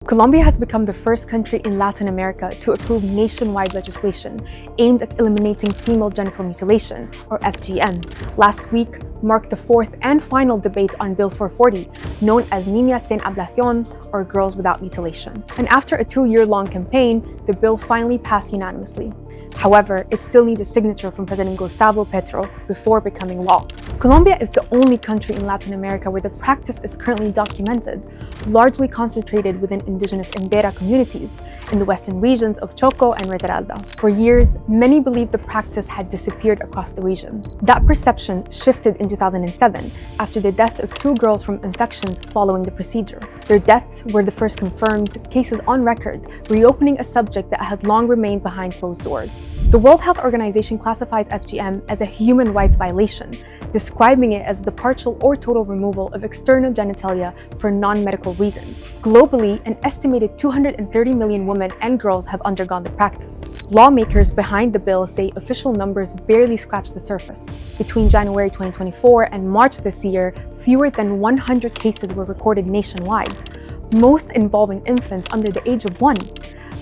Colombia has become the first country in Latin America to approve nationwide legislation aimed at eliminating female genital mutilation, or FGM. Last week marked the fourth and final debate on Bill 440, known as Niñas sin Ablación, or Girls Without Mutilation. And after a 2-year-long campaign, the bill finally passed unanimously. However, it still needs a signature from President Gustavo Petro before becoming law. Colombia is the only country in Latin America where the practice is currently documented, largely concentrated within indigenous Embera communities in the western regions of Choco and Risaralda. For years, many believed the practice had disappeared across the region. That perception shifted in 2007 after the deaths of 2 girls from infections following the procedure. Their deaths were the first confirmed cases on record, reopening a subject that had long remained behind closed doors. The World Health Organization classifies FGM as a human rights violation, describing it as the partial or total removal of external genitalia for non-medical reasons. Globally, an estimated 230 million women and girls have undergone the practice. Lawmakers behind the bill say official numbers barely scratch the surface. Between January 2024 and March this year, fewer than 100 cases were recorded nationwide, most involving infants under the age of 1.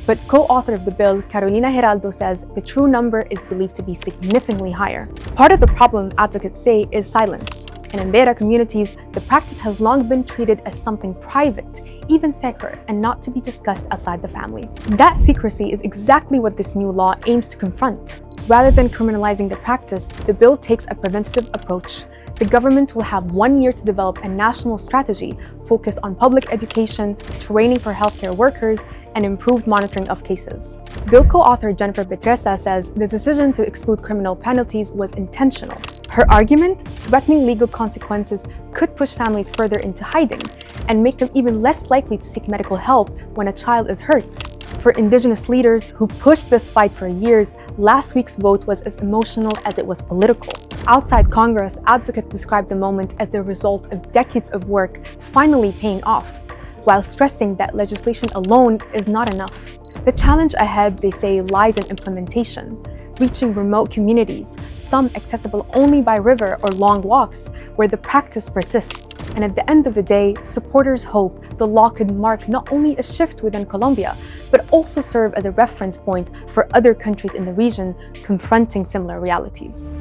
But co-author of the bill, Carolina Geraldo, says the true number is believed to be significantly higher. Part of the problem, advocates say, is silence. In Embera communities, the practice has long been treated as something private, even sacred, and not to be discussed outside the family. That secrecy is exactly what this new law aims to confront. Rather than criminalizing the practice, the bill takes a preventative approach. The government will have 1 year to develop a national strategy focused on public education, training for healthcare workers, and improved monitoring of cases. Bill co-author Jennifer Petresa says the decision to exclude criminal penalties was intentional. Her argument, threatening legal consequences could push families further into hiding and make them even less likely to seek medical help when a child is hurt. For indigenous leaders who pushed this fight for years, last week's vote was as emotional as it was political. Outside Congress, advocates described the moment as the result of decades of work finally paying off, while stressing that legislation alone is not enough. The challenge ahead, they say, lies in implementation, reaching remote communities, some accessible only by river or long walks, where the practice persists. And at the end of the day, supporters hope the law could mark not only a shift within Colombia, but also serve as a reference point for other countries in the region confronting similar realities.